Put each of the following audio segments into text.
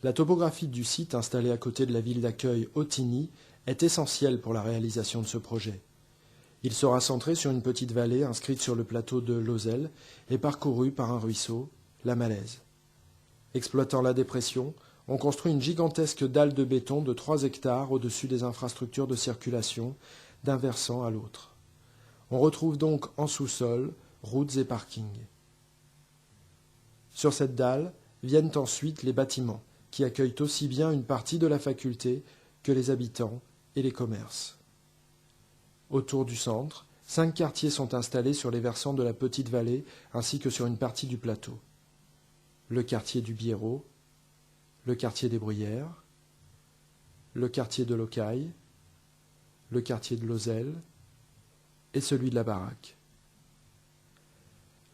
La topographie du site installé à côté de la ville d'accueil Ottignies est essentielle pour la réalisation de ce projet. Il sera centré sur une petite vallée inscrite sur le plateau de Lozelle et parcourue par un ruisseau, la Malaise. Exploitant la dépression, on construit une gigantesque dalle de béton de 3 hectares au-dessus des infrastructures de circulation d'un versant à l'autre. On retrouve donc en sous-sol routes et parkings. Sur cette dalle viennent ensuite les bâtiments, qui accueillent aussi bien une partie de la faculté que les habitants et les commerces. Autour du centre, 5 quartiers sont installés sur les versants de la petite vallée ainsi que sur une partie du plateau. Le quartier du Biérot, le quartier des Bruyères, le quartier de Locaille, le quartier de Lozelle et celui de la Baraque.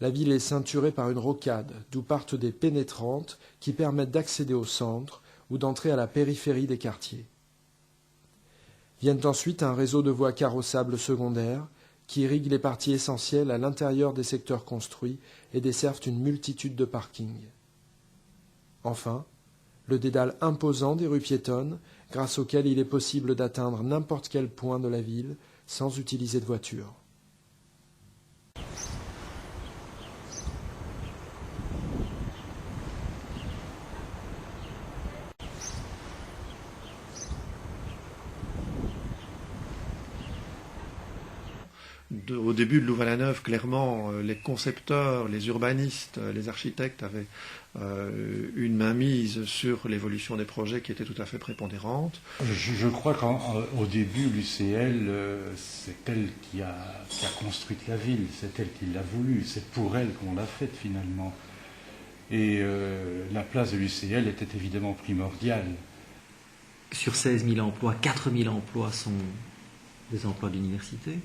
La ville est ceinturée par une rocade, d'où partent des pénétrantes qui permettent d'accéder au centre ou d'entrer à la périphérie des quartiers. Viennent ensuite un réseau de voies carrossables secondaires qui irriguent les parties essentielles à l'intérieur des secteurs construits et desservent une multitude de parkings. Enfin, le dédale imposant des rues piétonnes, grâce auquel il est possible d'atteindre n'importe quel point de la ville sans utiliser de voiture. Au début de Louvain-la-Neuve, clairement, les concepteurs, les urbanistes, les architectes avaient une mainmise sur l'évolution des projets qui était tout à fait prépondérante. Je crois qu'au début, l'UCL, c'est elle qui a construit la ville, c'est elle qui l'a voulu, c'est pour elle qu'on l'a faite finalement. Et la place de l'UCL était évidemment primordiale. Sur 16 000 emplois, 4 000 emplois sont des emplois d'université.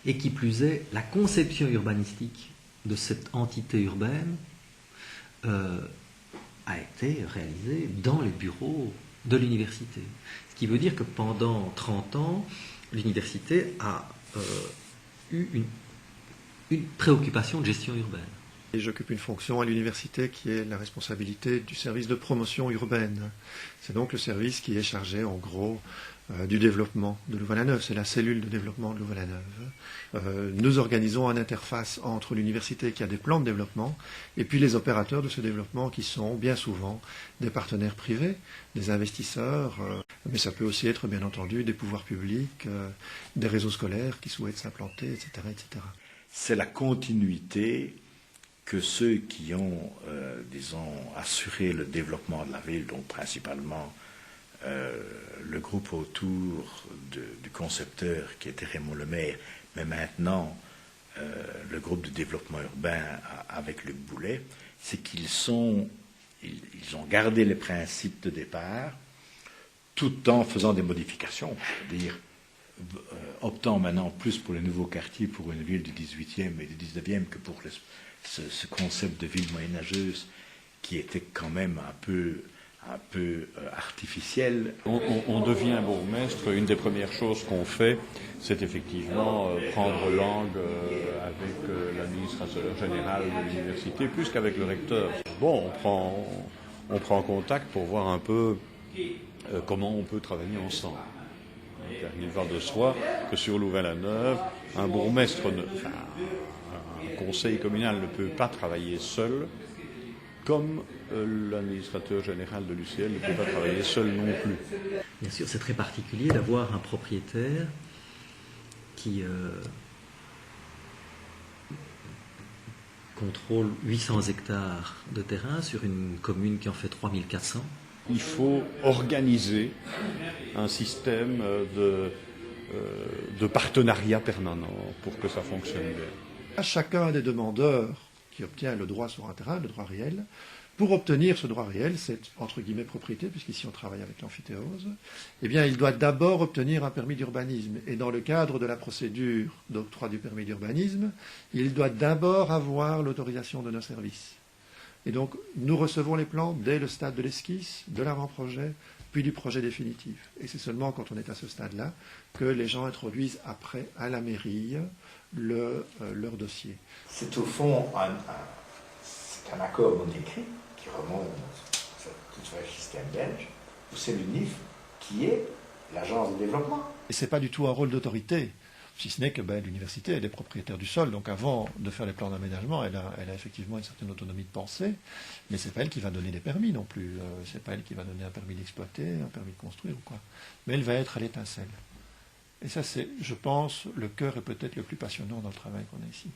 Et qui plus est, la conception urbanistique de cette entité urbaine a été réalisée dans les bureaux de l'université. Ce qui veut dire que pendant 30 ans, l'université a eu une préoccupation de gestion urbaine. Et j'occupe une fonction à l'université qui est la responsabilité du service de promotion urbaine. C'est donc le service qui est chargé, en gros, du développement de Louvain-la-Neuve. C'est la cellule de développement de Louvain-la-Neuve. Nous organisons une interface entre l'université qui a des plans de développement et puis les opérateurs de ce développement qui sont bien souvent des partenaires privés, des investisseurs, mais ça peut aussi être bien entendu des pouvoirs publics, des réseaux scolaires qui souhaitent s'implanter, etc., etc. C'est la continuité que ceux qui ont, disons, assuré le développement de la ville, donc principalement le groupe autour du concepteur qui était Raymond Lemaire, mais maintenant le groupe de développement urbain avec Luc Boulet, c'est qu'ils ont gardé les principes de départ tout en faisant des modifications, c'est-à-dire optant maintenant plus pour les nouveaux quartiers pour une ville du 18e et du 19e que pour ce concept de ville moyenâgeuse qui était quand même un peu artificiel. On devient bourgmestre, une des premières choses qu'on fait, c'est effectivement prendre langue avec l'administrateur général de l'université, plus qu'avec le recteur. Bon, on prend contact pour voir un peu comment on peut travailler ensemble. Il va de soi que sur Louvain-la-Neuve, un bourgmestre, un conseil communal ne peut pas travailler seul, comme l'administrateur général de l'UCL ne peut pas travailler seul non plus. Bien sûr, c'est très particulier d'avoir un propriétaire qui contrôle 800 hectares de terrain sur une commune qui en fait 3400. Il faut organiser un système de partenariat permanent pour que ça fonctionne bien. À chacun des demandeurs qui obtient le droit sur un terrain, le droit réel, pour obtenir ce droit réel, cette entre guillemets propriété, puisqu'ici on travaille avec l'amphithéose, eh bien il doit d'abord obtenir un permis d'urbanisme. Et dans le cadre de la procédure d'octroi du permis d'urbanisme, il doit d'abord avoir l'autorisation de nos services. Et donc nous recevons les plans dès le stade de l'esquisse, de l'avant-projet, puis du projet définitif. Et c'est seulement quand on est à ce stade-là que les gens introduisent après à la mairie leur dossier. C'est au fond un accord non écrit qui remonte de toute frère système belge, ou c'est l'UNIF qui est l'agence de développement. Et ce n'est pas du tout un rôle d'autorité, si ce n'est que l'université, elle est propriétaire du sol, donc avant de faire les plans d'aménagement, elle a effectivement une certaine autonomie de pensée, mais ce n'est pas elle qui va donner des permis non plus, ce n'est pas elle qui va donner un permis d'exploiter, un permis de construire ou quoi, mais elle va être à l'étincelle. Et ça, c'est, je pense, le cœur est peut-être le plus passionnant dans le travail qu'on a ici.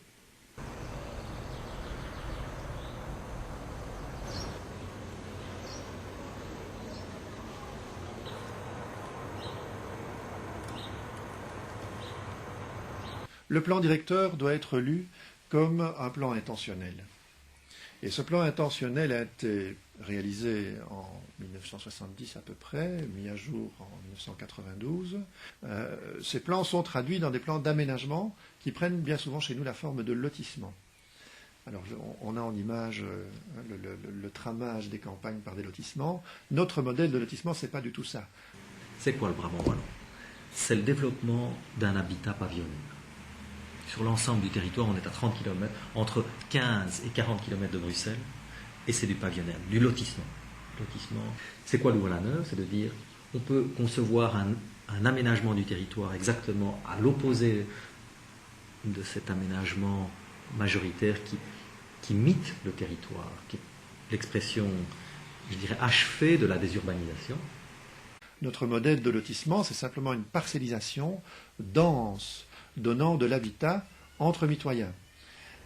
Le plan directeur doit être lu comme un plan intentionnel. Et ce plan intentionnel a été réalisé en 1970 à peu près, mis à jour en 1992. Ces plans sont traduits dans des plans d'aménagement qui prennent bien souvent chez nous la forme de lotissement. Alors on a en image le tramage des campagnes par des lotissements. Notre modèle de lotissement, ce n'est pas du tout ça. C'est quoi le Brabant wallon? C'est le développement d'un habitat pavillonnaire. Sur l'ensemble du territoire, on est à 30 km, entre 15 et 40 km de Bruxelles, et c'est du pavillonnaire, du lotissement. C'est quoi Louvain-la-Neuve? C'est de dire, on peut concevoir un aménagement du territoire exactement à l'opposé de cet aménagement majoritaire qui mythe le territoire, qui est l'expression, je dirais, achevée de la désurbanisation. Notre modèle de lotissement, c'est simplement une parcellisation dense, donnant de l'habitat entre mitoyens,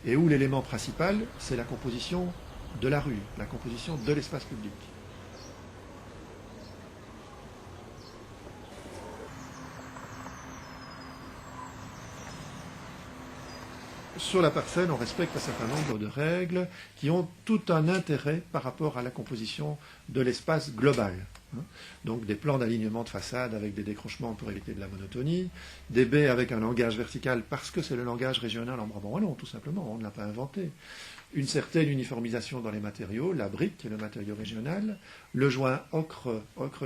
et où l'élément principal, c'est la composition de la rue, la composition de l'espace public. Sur la parcelle, on respecte un certain nombre de règles qui ont tout un intérêt par rapport à la composition de l'espace global. Donc des plans d'alignement de façade avec des décrochements pour éviter de la monotonie, des baies avec un langage vertical parce que c'est le langage régional en Brabant wallon, tout simplement, on ne l'a pas inventé. Une certaine uniformisation dans les matériaux, la brique, qui est le matériau régional, le joint ocre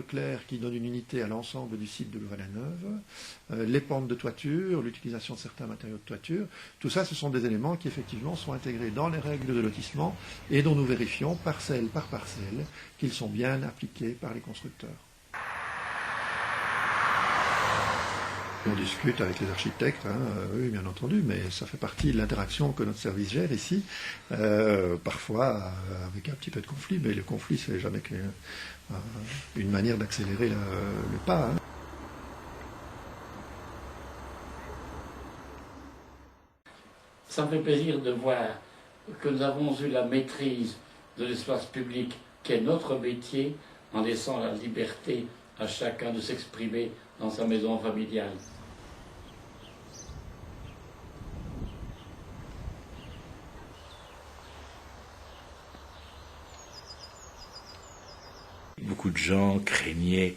clair qui donne une unité à l'ensemble du site de Louvain-la-Neuve, les pentes de toiture, l'utilisation de certains matériaux de toiture, tout ça ce sont des éléments qui effectivement sont intégrés dans les règles de lotissement et dont nous vérifions parcelle par parcelle qu'ils sont bien appliqués par les constructeurs. On discute avec les architectes, oui, bien entendu, mais ça fait partie de l'interaction que notre service gère ici, parfois avec un petit peu de conflit, mais le conflit, c'est jamais qu'une manière d'accélérer le pas. Ça me fait plaisir de voir que nous avons eu la maîtrise de l'espace public, qui est notre métier, en laissant la liberté à chacun de s'exprimer dans sa maison familiale. Beaucoup de gens craignaient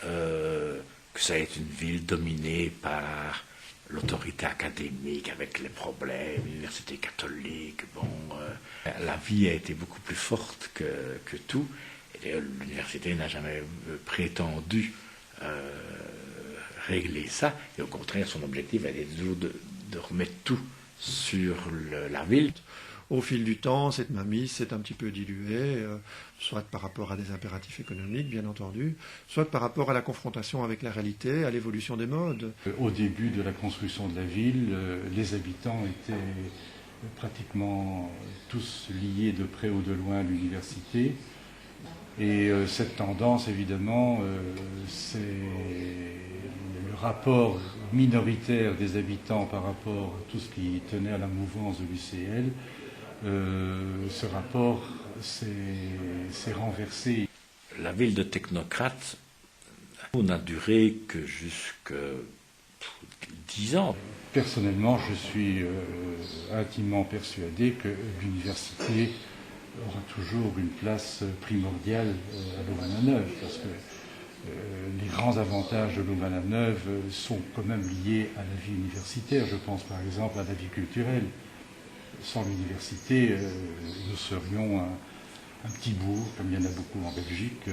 que ça ait été une ville dominée par l'autorité académique avec les problèmes, l'université catholique. La vie a été beaucoup plus forte que tout. Et d'ailleurs, l'université n'a jamais prétendu régler ça. Et au contraire, son objectif a été toujours de remettre tout sur la ville. Au fil du temps, cette mainmise s'est un petit peu diluée, soit par rapport à des impératifs économiques, bien entendu, soit par rapport à la confrontation avec la réalité, à l'évolution des modes. Au début de la construction de la ville, les habitants étaient pratiquement tous liés de près ou de loin à l'université. Et cette tendance, évidemment, c'est le rapport minoritaire des habitants par rapport à tout ce qui tenait à la mouvance de l'UCL. Ce rapport s'est renversé. La ville de technocrates n'a duré que jusqu'à 10 ans. Personnellement, je suis intimement persuadé que l'université aura toujours une place primordiale à Louvain-la-Neuve, parce que les grands avantages de Louvain-la-Neuve sont quand même liés à la vie universitaire. Je pense par exemple à la vie culturelle. Sans l'université, nous serions un petit bourg, comme il y en a beaucoup en Belgique,